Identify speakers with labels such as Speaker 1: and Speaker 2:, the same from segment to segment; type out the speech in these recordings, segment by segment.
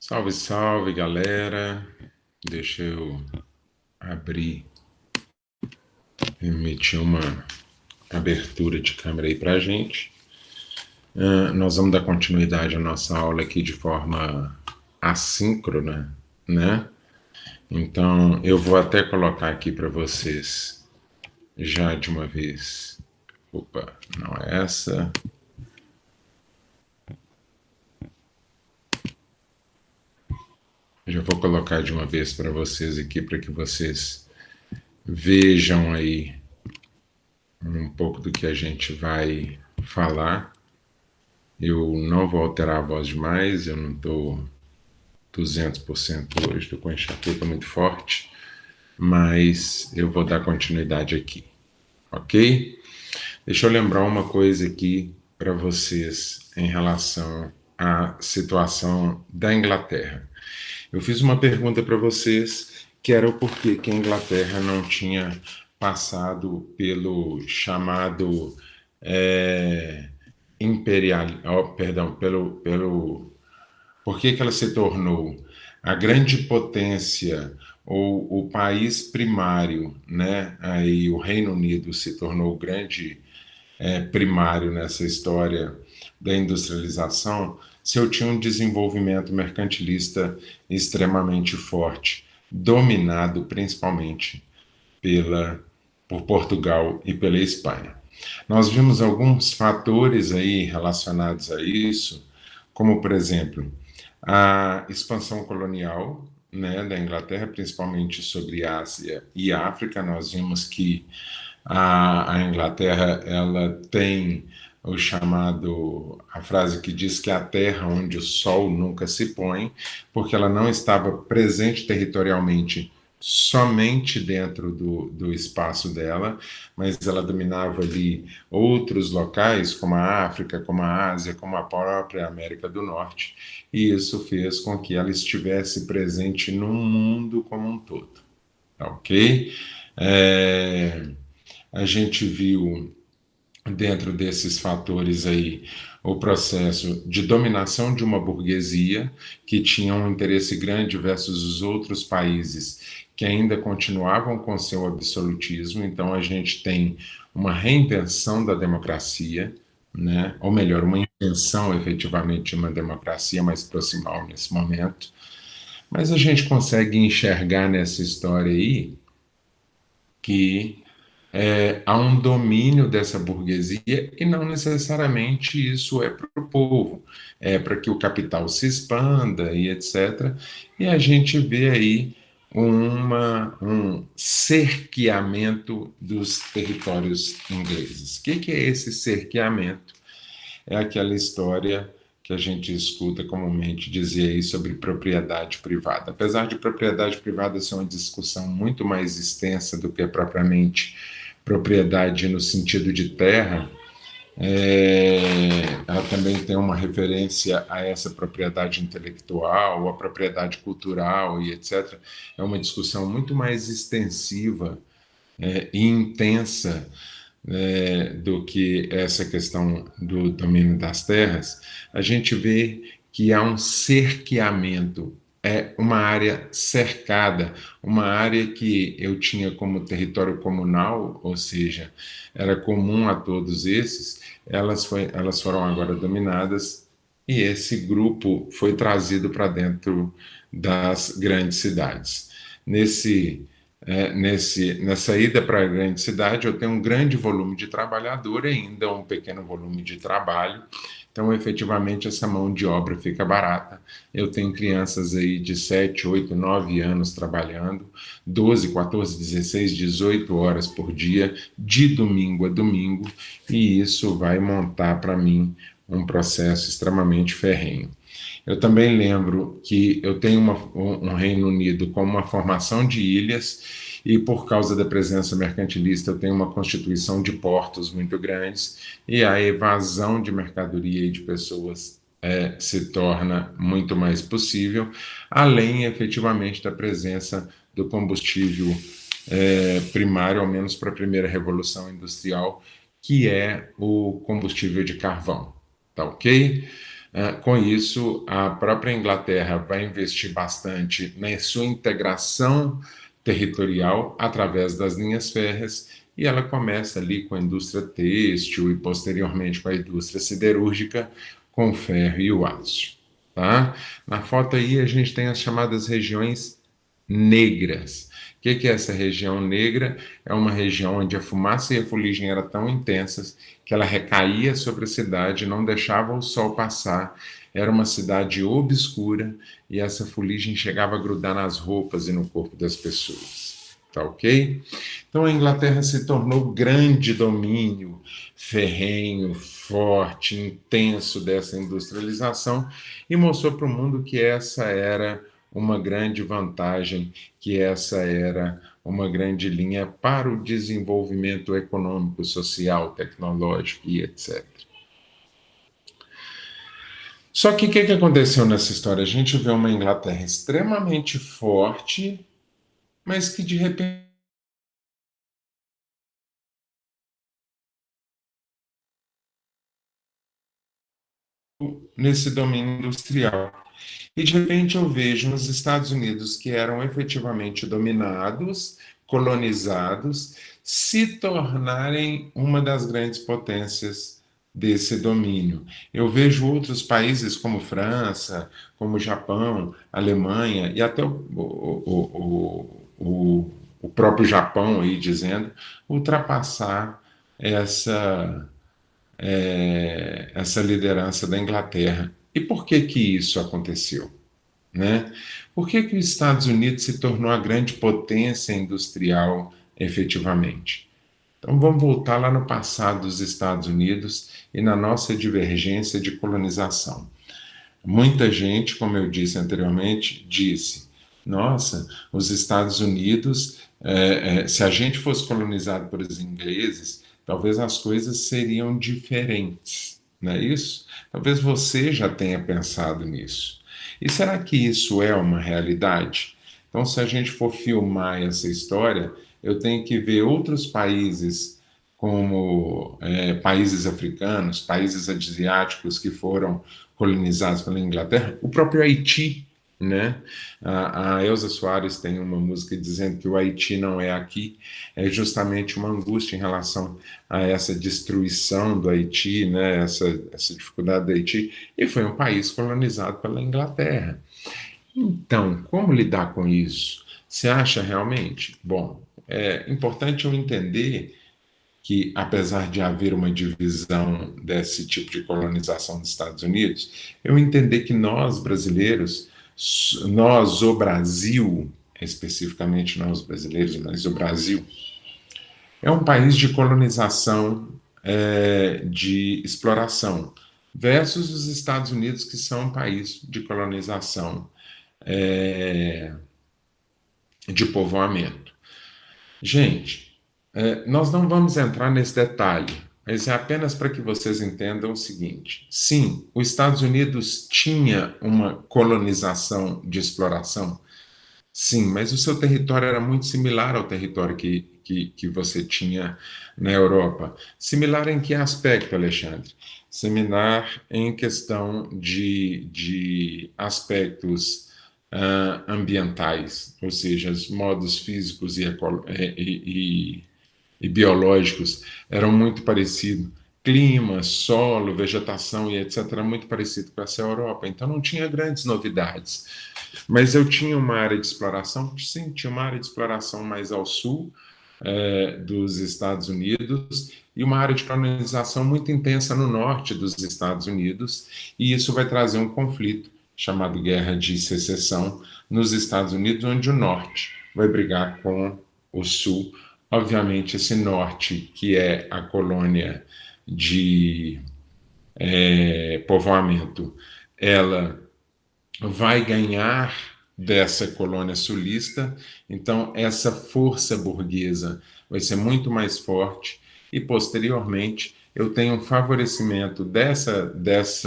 Speaker 1: Salve, salve, galera. Deixa eu abrir, emitir uma abertura de câmera aí pra gente. Nós vamos dar continuidade à nossa aula aqui de forma assíncrona, né? Então, eu vou até colocar aqui para vocês já de uma vez. Opa, não é essa. Já vou colocar de uma vez para vocês aqui para que vocês vejam aí um pouco do que a gente vai falar. Eu não vou alterar a voz demais, eu não estou 200% hoje, estou com a enxaqueca muito forte, mas eu vou dar continuidade aqui, ok? Deixa eu lembrar uma coisa aqui para vocês em relação à situação da Inglaterra. Eu fiz uma pergunta para vocês que era o porquê que a Inglaterra não tinha passado pelo chamado imperial, perdão, por que que ela se tornou a grande potência ou o país primário, né? Aí o Reino Unido se tornou o grande primário nessa história da industrialização, se eu tinha um desenvolvimento mercantilista extremamente forte, dominado principalmente pela, por Portugal e pela Espanha. Nós vimos alguns fatores aí relacionados a isso, como, por exemplo, a expansão colonial, né, da Inglaterra, principalmente sobre Ásia e África. Nós vimos que a Inglaterra ela tem o chamado, a frase que diz que é a terra onde o sol nunca se põe, porque ela não estava presente territorialmente somente dentro do espaço dela, mas ela dominava ali outros locais, como a África, como a Ásia, como a própria América do Norte, e isso fez com que ela estivesse presente no mundo como um todo, tá ok? É, a gente viu dentro desses fatores aí o processo de dominação de uma burguesia que tinha um interesse grande versus os outros países que ainda continuavam com seu absolutismo. Então a gente tem uma reinvenção da democracia, né? Ou melhor, uma invenção efetivamente de uma democracia mais proximal nesse momento. Mas a gente consegue enxergar nessa história aí que há um domínio dessa burguesia e não necessariamente isso é para o povo, é para que o capital se expanda e etc. E a gente vê aí um cerqueamento dos territórios ingleses. O que é esse cerqueamento? É aquela história que a gente escuta comumente dizer aí sobre propriedade privada. Apesar de propriedade privada ser uma discussão muito mais extensa do que propriamente propriedade no sentido de terra, ela também tem uma referência a essa propriedade intelectual, a propriedade cultural e etc. É uma discussão muito mais extensiva e intensa do que essa questão do domínio das terras. A gente vê que há um cerqueamento, é uma área cercada, uma área que eu tinha como território comunal, ou seja, era comum a todos esses, elas foram agora dominadas e esse grupo foi trazido para dentro das grandes cidades. Nessa ida para a grande cidade, eu tenho um grande volume de trabalhador e ainda um pequeno volume de trabalho. Então, efetivamente, essa mão de obra fica barata. Eu tenho crianças aí de 7, 8, 9 anos trabalhando, 12, 14, 16, 18 horas por dia, de domingo a domingo, e isso vai montar para mim um processo extremamente ferrenho. Eu também lembro que eu tenho um Reino Unido com uma formação de ilhas e por causa da presença mercantilista eu tenho uma constituição de portos muito grandes e a evasão de mercadoria e de pessoas se torna muito mais possível, além efetivamente da presença do combustível primário, ao menos para a primeira revolução industrial, que é o combustível de carvão, tá ok? Com isso, a própria Inglaterra vai investir bastante na sua integração territorial através das linhas férreas, e ela começa ali com a indústria têxtil e posteriormente com a indústria siderúrgica, com o ferro e o aço. Tá? Na foto aí a gente tem as chamadas regiões negras. O que é essa região negra? É uma região onde a fumaça e a fuligem eram tão intensas que ela recaía sobre a cidade, não deixava o sol passar. Era uma cidade obscura e essa fuligem chegava a grudar nas roupas e no corpo das pessoas. Tá ok? Então a Inglaterra se tornou grande domínio ferrenho, forte, intenso dessa industrialização e mostrou para o mundo que essa era uma grande vantagem, que essa era uma grande linha para o desenvolvimento econômico, social, tecnológico e etc. Só que o que aconteceu nessa história? A gente vê uma Inglaterra extremamente forte, mas que de repente nesse domínio industrial. E de repente eu vejo nos Estados Unidos, que eram efetivamente dominados, colonizados, se tornarem uma das grandes potências desse domínio. Eu vejo outros países como França, como Japão, Alemanha e até o próprio Japão aí dizendo ultrapassar essa essa liderança da Inglaterra. E por que que isso aconteceu? Né? Por que que os Estados Unidos se tornou a grande potência industrial efetivamente? Então vamos voltar lá no passado dos Estados Unidos e na nossa divergência de colonização. Muita gente, como eu disse anteriormente, disse: nossa, os Estados Unidos, se a gente fosse colonizado pelos ingleses, talvez as coisas seriam diferentes, não é isso? Talvez você já tenha pensado nisso. E será que isso é uma realidade? Então, se a gente for filmar essa história, eu tenho que ver outros países, como países africanos, países asiáticos que foram colonizados pela Inglaterra, o próprio Haiti, né? A Elza Soares tem uma música dizendo que o Haiti não é aqui, é justamente uma angústia em relação a essa destruição do Haiti, né? Essa dificuldade do Haiti, e foi um país colonizado pela Inglaterra. Então, como lidar com isso? Você acha realmente? Bom, é importante eu entender que, apesar de haver uma divisão desse tipo de colonização dos Estados Unidos, eu entender que nós, brasileiros, nós, o Brasil, especificamente nós brasileiros, mas o Brasil, é um país de colonização, de exploração, versus os Estados Unidos, que são um país de colonização, de povoamento. Gente, nós não vamos entrar nesse detalhe, mas é apenas para que vocês entendam o seguinte: sim, os Estados Unidos tinha uma colonização de exploração, sim, mas o seu território era muito similar ao território que você tinha na Europa. Similar em que aspecto, Alexandre? Similar em questão de aspectos ambientais, ou seja, os modos físicos e biológicos eram muito parecidos. Clima, solo, vegetação e etc. era muito parecido com essa Europa. Então não tinha grandes novidades. Mas eu tinha uma área de exploração, sim, tinha uma área de exploração mais ao sul dos Estados Unidos e uma área de colonização muito intensa no norte dos Estados Unidos, e isso vai trazer um conflito chamado Guerra de Secessão nos Estados Unidos, onde o norte vai brigar com o sul. Obviamente, esse norte, que é a colônia de povoamento, ela vai ganhar dessa colônia sulista, então essa força burguesa vai ser muito mais forte e posteriormente eu tenho um favorecimento desses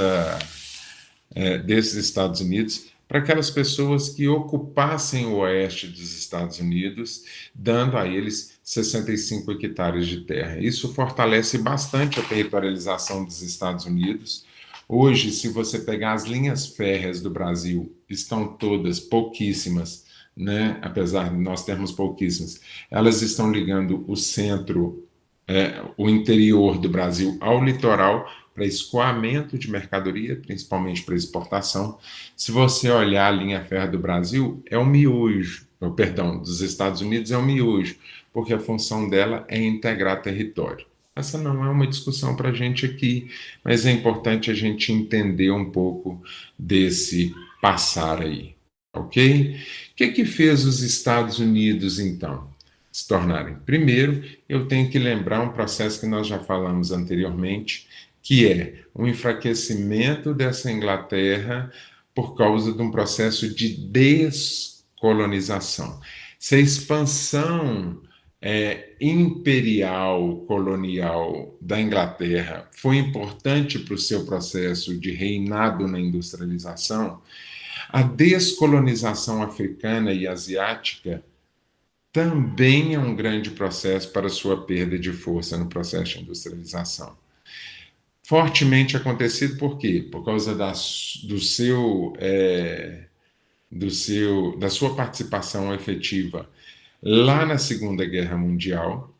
Speaker 1: Estados Unidos para aquelas pessoas que ocupassem o oeste dos Estados Unidos, dando a eles 65 hectares de terra. Isso fortalece bastante a territorialização dos Estados Unidos, Hoje, se você pegar as linhas férreas do Brasil, estão todas pouquíssimas, né? Apesar de nós termos pouquíssimas, elas estão ligando o centro, o interior do Brasil ao litoral para escoamento de mercadoria, principalmente para exportação. Se você olhar a linha férrea do Brasil, é um miojo, perdão, dos Estados Unidos é um miojo, porque a função dela é integrar território. Essa não é uma discussão para a gente aqui, mas é importante a gente entender um pouco desse passar aí, ok? O que que fez os Estados Unidos, então, se tornarem? Primeiro, eu tenho que lembrar um processo que nós já falamos anteriormente, que é o enfraquecimento dessa Inglaterra por causa de um processo de descolonização. Se a expansão imperial, colonial da Inglaterra foi importante para o seu processo de reinado na industrialização, a descolonização africana e asiática também é um grande processo para sua perda de força no processo de industrialização. Fortemente acontecido por quê? Por causa da sua participação efetiva lá na Segunda Guerra Mundial,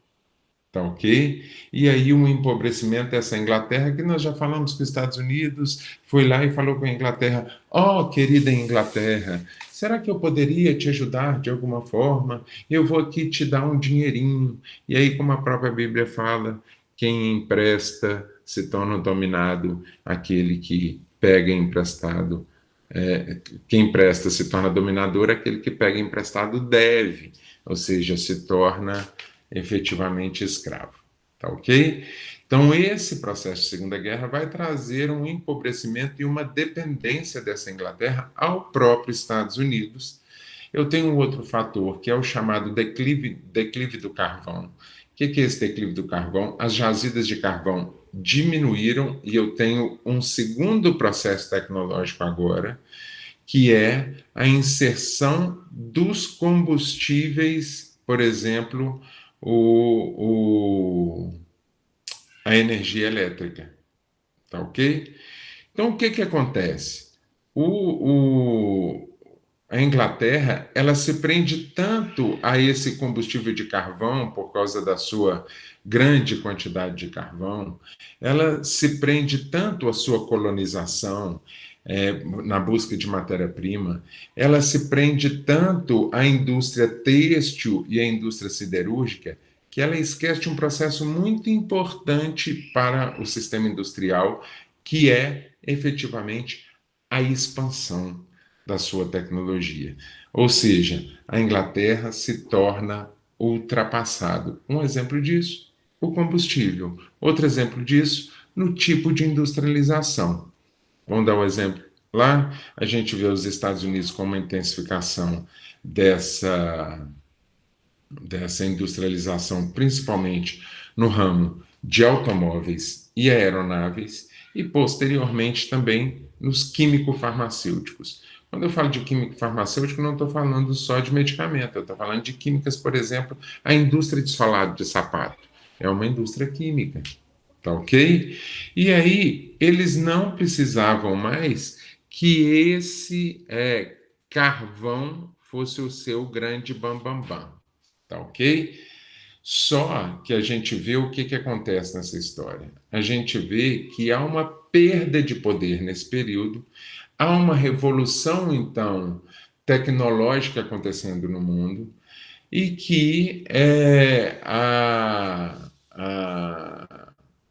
Speaker 1: tá ok? E aí um empobrecimento dessa Inglaterra, que nós já falamos que os Estados Unidos foi lá e falou com a Inglaterra, ó, querida Inglaterra, será que eu poderia te ajudar de alguma forma? Eu vou aqui te dar um dinheirinho. E aí, como a própria Bíblia fala, quem empresta se torna dominado, aquele que pega emprestado, quem empresta se torna dominador, aquele que pega emprestado deve, ou seja, se torna efetivamente escravo. Tá ok? Então, esse processo de Segunda Guerra vai trazer um empobrecimento e uma dependência dessa Inglaterra ao próprio Estados Unidos. Eu tenho um outro fator, que é o chamado declive do carvão. O que é esse declive do carvão? As jazidas de carvão diminuíram e eu tenho um segundo processo tecnológico agora, que é a inserção dos combustíveis, por exemplo, a energia elétrica, tá ok? Então, o que que acontece? A Inglaterra, ela se prende tanto a esse combustível de carvão, por causa da sua grande quantidade de carvão, ela se prende tanto à sua colonização, na busca de matéria-prima, ela se prende tanto à indústria têxtil e à indústria siderúrgica, que ela esquece de um processo muito importante para o sistema industrial, que é efetivamente a expansão da sua tecnologia. Ou seja, a Inglaterra se torna ultrapassado. Um exemplo disso, o combustível. Outro exemplo disso, no tipo de industrialização. Vamos dar um exemplo. Lá a gente vê os Estados Unidos com uma intensificação dessa industrialização, principalmente no ramo de automóveis e aeronaves, e posteriormente também nos químico-farmacêuticos. Quando eu falo de químico farmacêutico, não estou falando só de medicamento, eu estou falando de químicas, por exemplo, a indústria de solado de sapato. É uma indústria química, tá ok? E aí, eles não precisavam mais que esse carvão fosse o seu grande bambambam, bam, bam, tá ok? Só que a gente vê o que acontece nessa história. A gente vê que há uma perda de poder nesse período, há uma revolução, então, tecnológica acontecendo no mundo, e que a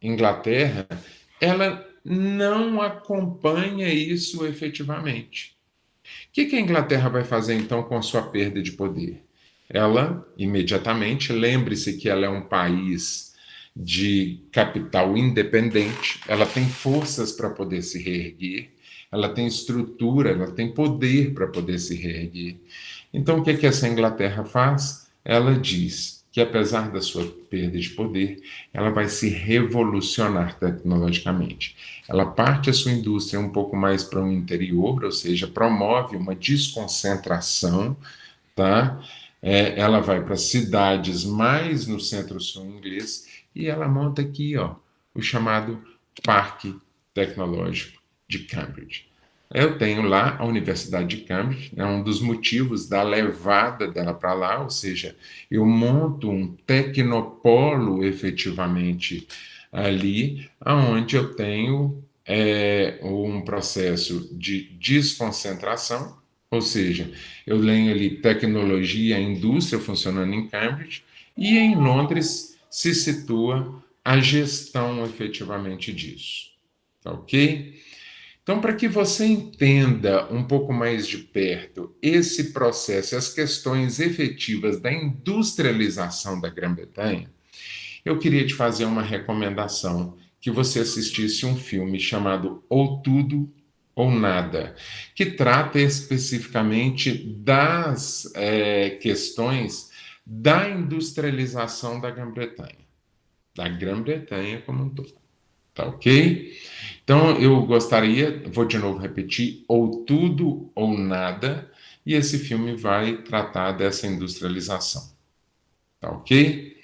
Speaker 1: Inglaterra ela não acompanha isso efetivamente. O que a Inglaterra vai fazer então com a sua perda de poder? Ela, imediatamente, lembre-se que ela é um país de capital independente, ela tem forças para poder se reerguer, ela tem estrutura, ela tem poder para poder se reerguer. Então, o que essa Inglaterra faz? Ela diz que, apesar da sua perda de poder, ela vai se revolucionar tecnologicamente. Ela parte a sua indústria um pouco mais para o interior, ou seja, promove uma desconcentração, tá? Ela vai para cidades mais no centro-sul inglês e ela monta aqui, ó, o chamado Parque Tecnológico. de Cambridge. Eu tenho lá a Universidade de Cambridge, é um dos motivos da levada dela para lá, ou seja, eu monto um tecnopolo efetivamente ali, onde eu tenho um processo de desconcentração, ou seja, eu tenho ali tecnologia, indústria funcionando em Cambridge, e em Londres se situa a gestão efetivamente disso. Tá ok? Então, para que você entenda um pouco mais de perto esse processo, as questões efetivas da industrialização da Grã-Bretanha, eu queria te fazer uma recomendação que você assistisse um filme chamado Ou Tudo ou Nada, que trata especificamente das questões da industrialização da Grã-Bretanha como um todo. Tá ok? Então, eu gostaria, vou de novo repetir, Ou Tudo ou Nada, e esse filme vai tratar dessa industrialização. Tá ok?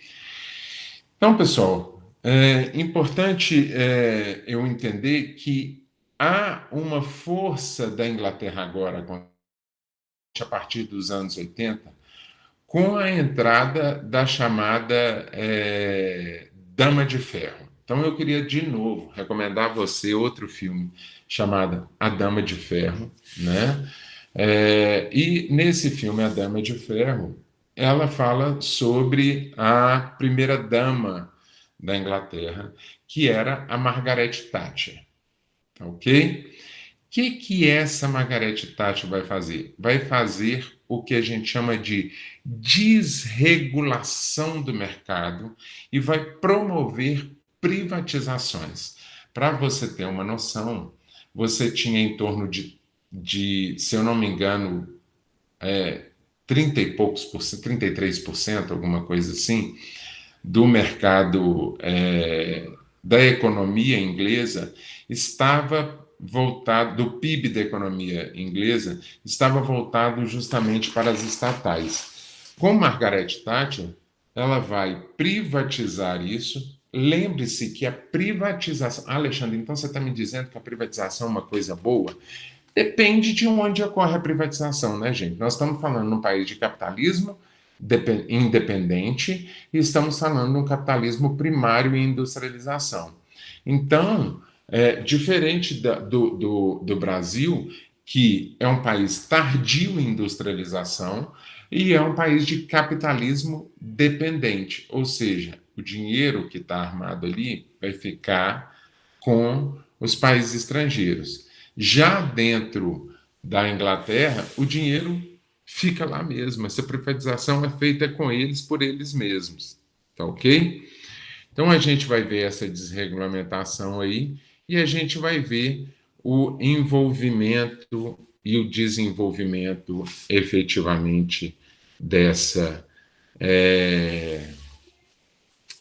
Speaker 1: Então, pessoal, é importante eu entender que há uma força da Inglaterra agora, a partir dos anos 80, com a entrada da chamada Dama de Ferro. Então, eu queria de novo recomendar a você outro filme chamado A Dama de Ferro, né? E nesse filme, A Dama de Ferro, ela fala sobre a primeira dama da Inglaterra, que era a Margaret Thatcher, tá ok? Que essa Margaret Thatcher vai fazer? Vai fazer o que a gente chama de desregulação do mercado e vai promover privatizações. Para você ter uma noção, você tinha em torno se eu não me engano, 30 e poucos por cento, 33%, alguma coisa assim, do mercado da economia inglesa estava voltado, do PIB da economia inglesa, estava voltado justamente para as estatais. Com Margaret Thatcher, ela vai privatizar isso. Lembre-se que a privatização. Alexandre, então você está me dizendo que a privatização é uma coisa boa? Depende de onde ocorre a privatização, né, gente? Nós estamos falando num país de capitalismo independente e estamos falando de um capitalismo primário e industrialização. Então, diferente do Brasil, que é um país tardio em industrialização e é um país de capitalismo dependente, ou seja, o dinheiro que está armado ali vai ficar com os países estrangeiros. Já dentro da Inglaterra, o dinheiro fica lá mesmo. Essa privatização é feita com eles, por eles mesmos. Tá ok? Então a gente vai ver essa desregulamentação aí e a gente vai ver o envolvimento e o desenvolvimento efetivamente dessa, é,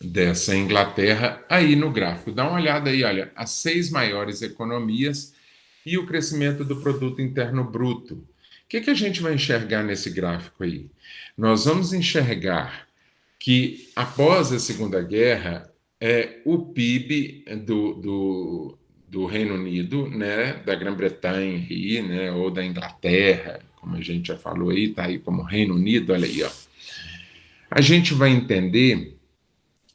Speaker 1: dessa Inglaterra aí no gráfico. Dá uma olhada aí, olha, as 6 maiores economias e o crescimento do produto interno bruto. O que a gente vai enxergar nesse gráfico aí? Nós vamos enxergar que após a Segunda Guerra, o PIB do Reino Unido, né, da Grã-Bretanha aí, né, ou da Inglaterra, como a gente já falou aí, tá aí como Reino Unido, olha aí, ó. A gente vai entender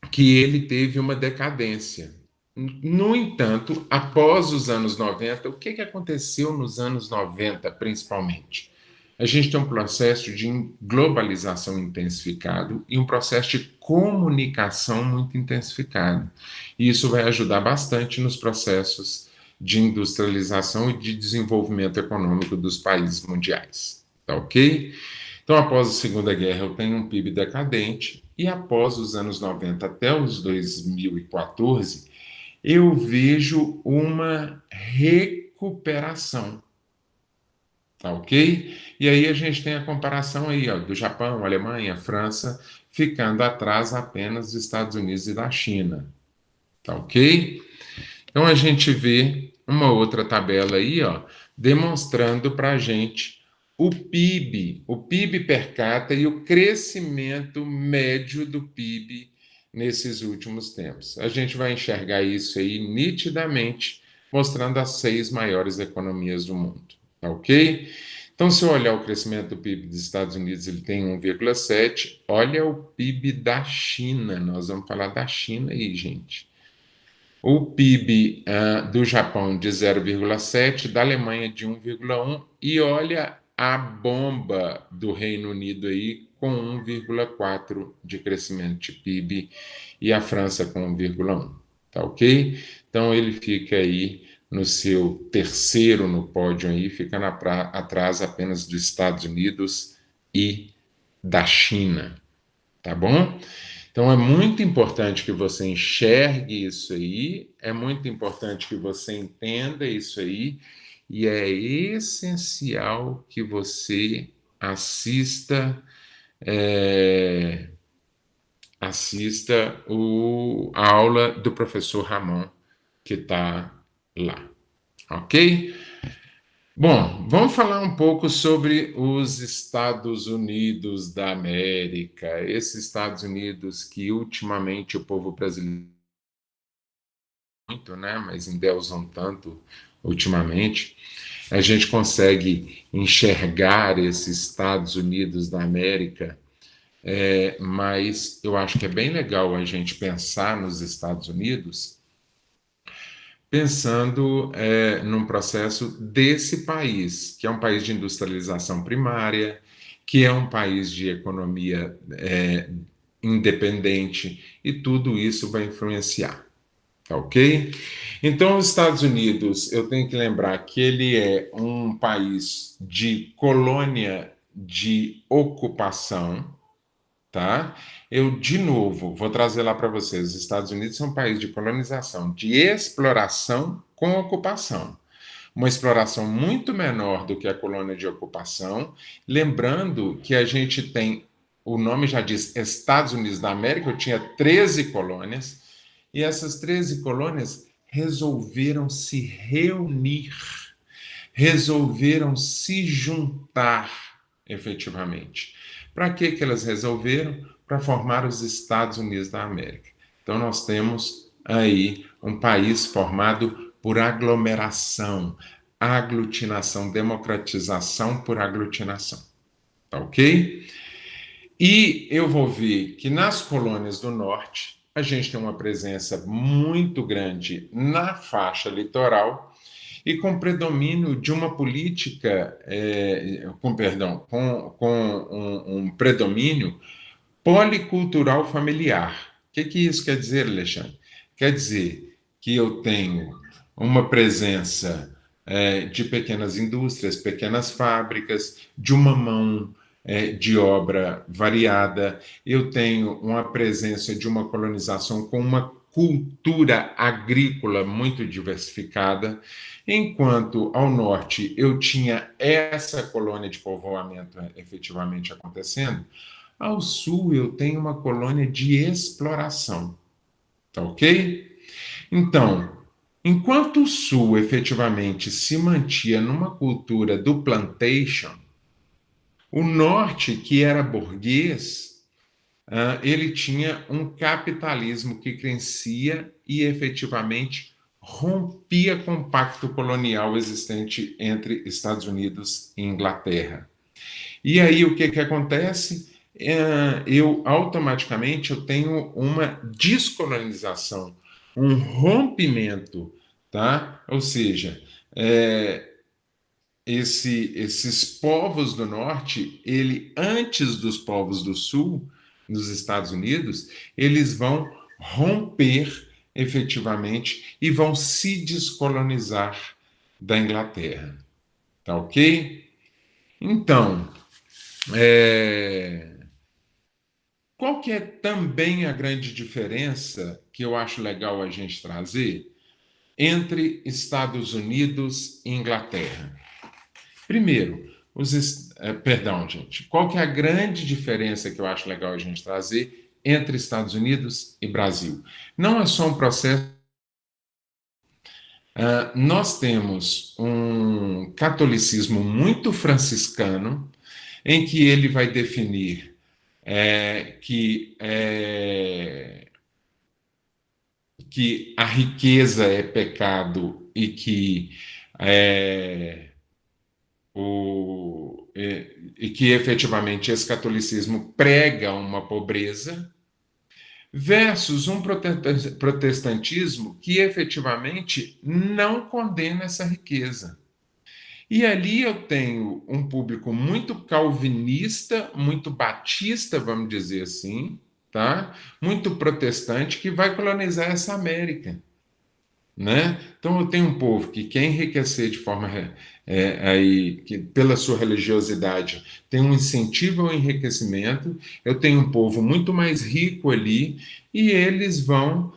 Speaker 1: que ele teve uma decadência. No entanto, após os anos 90, o que aconteceu nos anos 90, principalmente? A gente tem um processo de globalização intensificado e um processo de comunicação muito intensificado. E isso vai ajudar bastante nos processos de industrialização e de desenvolvimento econômico dos países mundiais. Tá ok? Então, após a Segunda Guerra, eu tenho um PIB decadente, e após os anos 90 até os 2014, eu vejo uma recuperação. Tá ok? E aí a gente tem a comparação aí, ó, do Japão, Alemanha, França, ficando atrás apenas dos Estados Unidos e da China. Tá ok? Então a gente vê uma outra tabela aí, ó, demonstrando para a gente o PIB per capita e o crescimento médio do PIB nesses últimos tempos. A gente vai enxergar isso aí nitidamente mostrando as 6 maiores economias do mundo, tá ok? Então, se eu olhar o crescimento do PIB dos Estados Unidos, ele tem 1,7. Olha o PIB da China, nós vamos falar da China aí, gente. O PIB do Japão de 0,7, da Alemanha de 1,1 e olha a bomba do Reino Unido aí com 1,4 de crescimento de PIB e a França com 1,1, tá ok? Então ele fica aí no seu terceiro no pódio aí, ficando atrás apenas dos Estados Unidos e da China, tá bom? Então é muito importante que você enxergue isso aí, é muito importante que você entenda isso aí, e é essencial que você assista a aula do professor Ramon que está lá, ok? Bom, vamos falar um pouco sobre os Estados Unidos da América, esses Estados Unidos que ultimamente o povo brasileiro muito, né, mas endeusam tanto ultimamente, a gente consegue enxergar esses Estados Unidos da América, mas eu acho que é bem legal a gente pensar nos Estados Unidos pensando num processo desse país, que é um país de industrialização primária, que é um país de economia independente, e tudo isso vai influenciar. Tá ok? Então, os Estados Unidos, eu tenho que lembrar que ele é um país de colônia de ocupação, tá? Eu, de novo, vou trazer lá para vocês: os Estados Unidos são um país de colonização, de exploração com ocupação. Uma exploração muito menor do que a colônia de ocupação. Lembrando que a gente tem, o nome já diz, Estados Unidos da América, eu tinha 13 colônias, e essas 13 colônias resolveram se reunir, resolveram se juntar efetivamente. Para que que elas resolveram? Para formar os Estados Unidos da América. Então nós temos aí um país formado por aglomeração, aglutinação, democratização por aglutinação, tá ok? E eu vou ver que nas colônias do norte a gente tem uma presença muito grande na faixa litoral e com predomínio de uma política, com um predomínio policultural familiar. O que isso quer dizer, Alexandre? Quer dizer que eu tenho uma presença de pequenas indústrias, pequenas fábricas, de uma mão de obra variada, eu tenho uma presença de uma colonização com uma cultura agrícola muito diversificada, enquanto ao norte eu tinha essa colônia de povoamento efetivamente acontecendo, ao sul eu tenho uma colônia de exploração, tá ok? Então, enquanto o sul efetivamente se mantinha numa cultura do plantation, o norte, que era burguês, ele tinha um capitalismo que crescia e efetivamente rompia com o pacto colonial existente entre Estados Unidos e Inglaterra. E aí o que que acontece? Eu automaticamente eu tenho uma descolonização, um rompimento, tá? Ou seja, esses povos do norte, ele antes dos povos do sul, nos Estados Unidos, eles vão romper efetivamente e vão se descolonizar da Inglaterra, tá ok? Então, é, qual que é também a grande diferença que eu acho legal a gente trazer entre Estados Unidos e Inglaterra? Primeiro, perdão, gente, qual que é a grande diferença que eu acho legal a gente trazer entre Estados Unidos e Brasil? Não é só um processo. Nós temos um catolicismo muito franciscano, em que ele vai definir que a riqueza é pecado é, e que efetivamente esse catolicismo prega uma pobreza, versus um protestantismo que efetivamente não condena essa riqueza. E ali eu tenho um público muito calvinista, muito batista, vamos dizer assim, tá? Muito protestante que vai colonizar essa América, né? Então eu tenho um povo que quer enriquecer de forma aí que pela sua religiosidade tem um incentivo ao enriquecimento. Eu tenho um povo muito mais rico ali e eles vão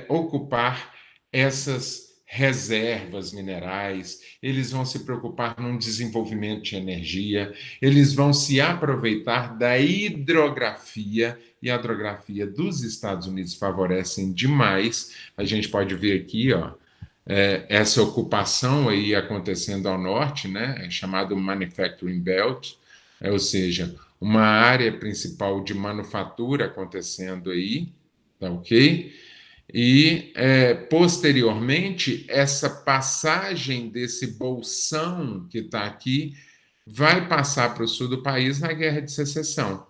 Speaker 1: ocupar essas reservas minerais, eles vão se preocupar no desenvolvimento de energia, eles vão se aproveitar da hidrografia, e a hidrografia dos Estados Unidos favorecem demais. A gente pode ver aqui, ó, essa ocupação aí acontecendo ao norte, né, é chamado Manufacturing Belt, ou seja, uma área principal de manufatura acontecendo aí, tá ok? E, posteriormente, essa passagem desse bolsão que está aqui vai passar para o sul do país na Guerra de Secessão,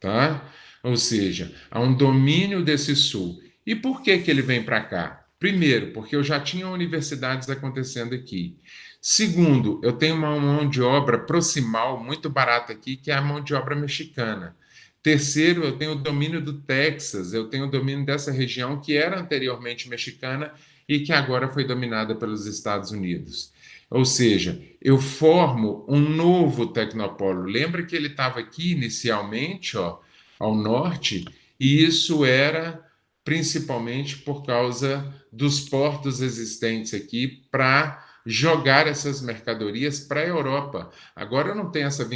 Speaker 1: tá? Ou seja, há um domínio desse sul. E por que que ele vem para cá? Primeiro, porque eu já tinha universidades acontecendo aqui. Segundo, eu tenho uma mão de obra proximal muito barata aqui, que é a mão de obra mexicana. Terceiro, eu tenho o domínio do Texas, eu tenho o domínio dessa região que era anteriormente mexicana e que agora foi dominada pelos Estados Unidos. Ou seja, eu formo um novo tecnopolo. Lembra que ele estava aqui inicialmente, ó, ao norte, e isso era principalmente por causa dos portos existentes aqui para jogar essas mercadorias para a Europa. Agora não tem essa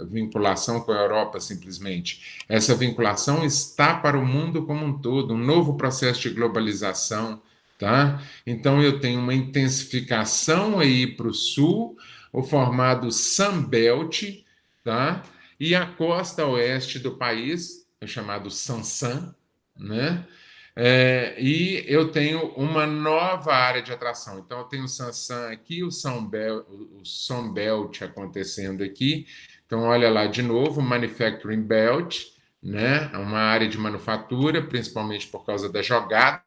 Speaker 1: vinculação com a Europa simplesmente. Essa vinculação está para o mundo como um todo, um novo processo de globalização, tá? Então eu tenho uma intensificação aí para o sul, o formado Sunbelt, tá? E a costa oeste do país, é chamado Sansan, né? E eu tenho uma nova área de atração. Então, eu tenho o Sansan aqui, o Sunbelt acontecendo aqui. Então, olha lá de novo, Manufacturing Belt, né? É uma área de manufatura, principalmente por causa da jogada.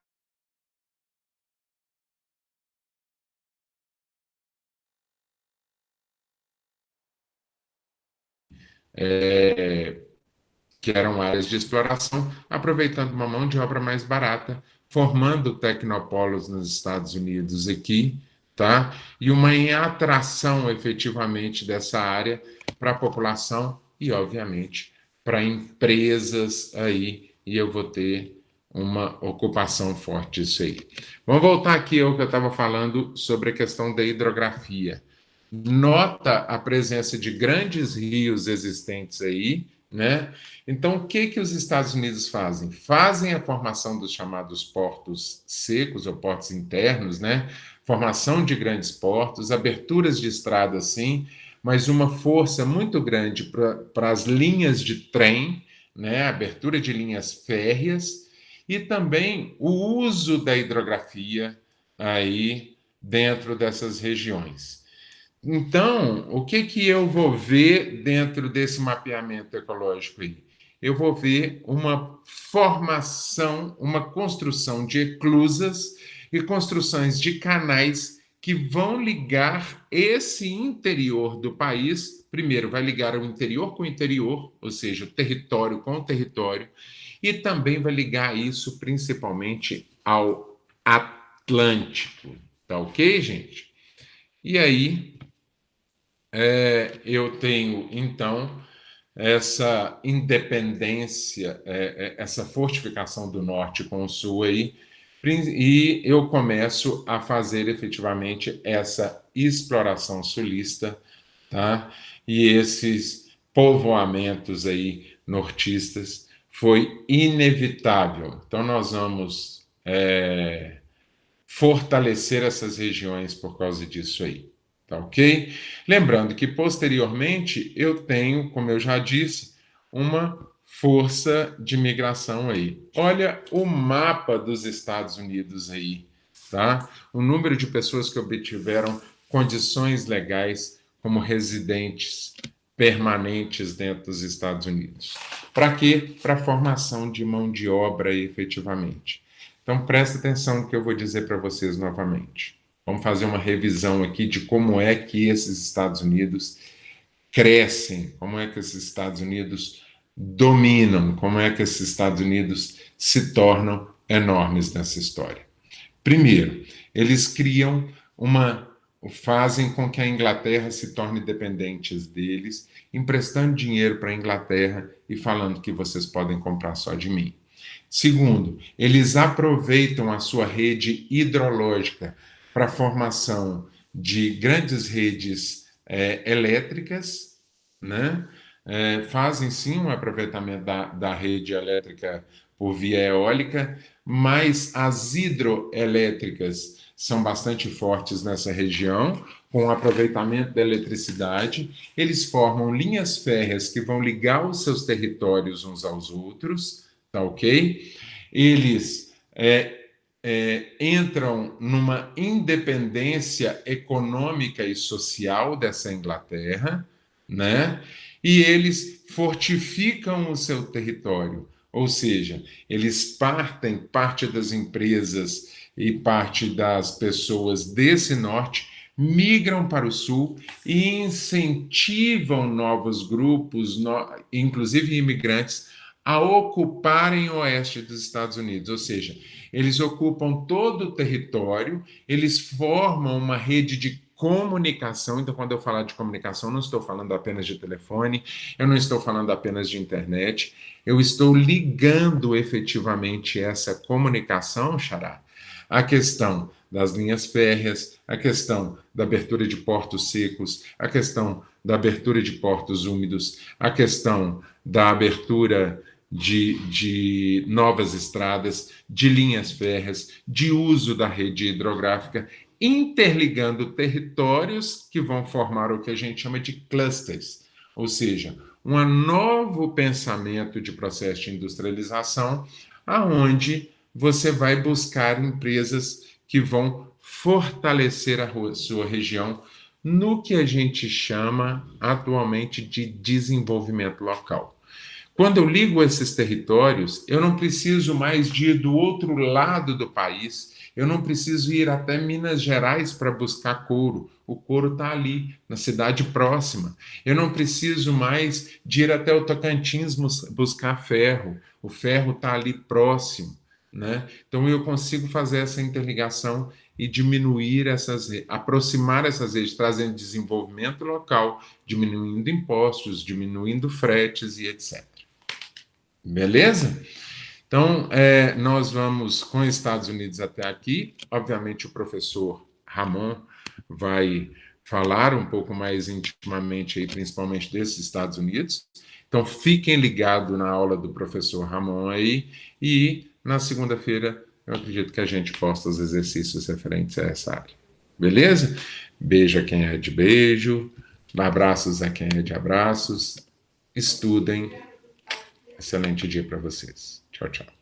Speaker 1: Que eram áreas de exploração, aproveitando uma mão de obra mais barata, formando tecnopolos nos Estados Unidos aqui, tá? E uma atração efetivamente dessa área para a população e, obviamente, para empresas aí, e eu vou ter uma ocupação forte disso aí. Vamos voltar aqui ao que eu estava falando sobre a questão da hidrografia. Nota a presença de grandes rios existentes aí, né? Então, o que que os Estados Unidos fazem? Fazem a formação dos chamados portos secos ou portos internos, né? Formação de grandes portos, aberturas de estradas, sim, mas uma força muito grande para as linhas de trem, né? Abertura de linhas férreas e também o uso da hidrografia aí dentro dessas regiões. Então, o que que eu vou ver dentro desse mapeamento ecológico aí? Eu vou ver uma formação, uma construção de eclusas e construções de canais que vão ligar esse interior do país. Primeiro, vai ligar o interior com o interior, ou seja, o território com o território, e também vai ligar isso principalmente ao Atlântico. Tá ok, gente? E aí, eu tenho, então, essa independência, essa fortificação do norte com o sul aí, e eu começo a fazer efetivamente essa exploração sulista, tá? E esses povoamentos aí nortistas foi inevitável. Então, nós vamos fortalecer essas regiões por causa disso aí. Tá ok? Lembrando que posteriormente eu tenho, como eu já disse, uma força de migração aí. Olha o mapa dos Estados Unidos aí, tá? O número de pessoas que obtiveram condições legais como residentes permanentes dentro dos Estados Unidos. Para quê? Para a formação de mão de obra efetivamente. Então, presta atenção no que eu vou dizer para vocês novamente. Vamos fazer uma revisão aqui de como é que esses Estados Unidos crescem, como é que esses Estados Unidos dominam, como é que esses Estados Unidos se tornam enormes nessa história. Primeiro, eles criam fazem com que a Inglaterra se torne dependente deles, emprestando dinheiro para a Inglaterra e falando que vocês podem comprar só de mim. Segundo, eles aproveitam a sua rede hidrológica para a formação de grandes redes elétricas, né? Fazem sim um aproveitamento da rede elétrica por via eólica, mas as hidroelétricas são bastante fortes nessa região, com o aproveitamento da eletricidade. Eles formam linhas férreas que vão ligar os seus territórios uns aos outros, tá ok? Eles entram numa independência econômica e social dessa Inglaterra, né? E eles fortificam o seu território, ou seja, eles parte das empresas e parte das pessoas desse norte migram para o sul e incentivam novos grupos, inclusive imigrantes, a ocuparem o oeste dos Estados Unidos, ou seja, eles ocupam todo o território, eles formam uma rede de comunicação. Então, quando eu falar de comunicação, não estou falando apenas de telefone, eu não estou falando apenas de internet, eu estou ligando efetivamente essa comunicação, Xará, à questão das linhas férreas, a questão da abertura de portos secos, a questão da abertura de portos úmidos, a questão da abertura de novas estradas, de linhas férreas, de uso da rede hidrográfica, interligando territórios que vão formar o que a gente chama de clusters, ou seja, um novo pensamento de processo de industrialização, aonde você vai buscar empresas que vão fortalecer a sua região no que a gente chama atualmente de desenvolvimento local. Quando eu ligo esses territórios, eu não preciso mais de ir do outro lado do país, eu não preciso ir até Minas Gerais para buscar couro. O couro está ali, na cidade próxima. Eu não preciso mais de ir até o Tocantins buscar ferro. O ferro está ali próximo, né? Então eu consigo fazer essa interligação e diminuir aproximar essas redes, trazendo desenvolvimento local, diminuindo impostos, diminuindo fretes e etc. Beleza? Então, nós vamos com os Estados Unidos até aqui. Obviamente, o professor Ramon vai falar um pouco mais intimamente, aí, principalmente desses Estados Unidos. Então, fiquem ligados na aula do professor Ramon aí. E na segunda-feira, eu acredito que a gente posta os exercícios referentes a essa área. Beleza? Beijo a quem é de beijo. Abraços a quem é de abraços. Estudem. Excelente dia para vocês. Tchau, tchau.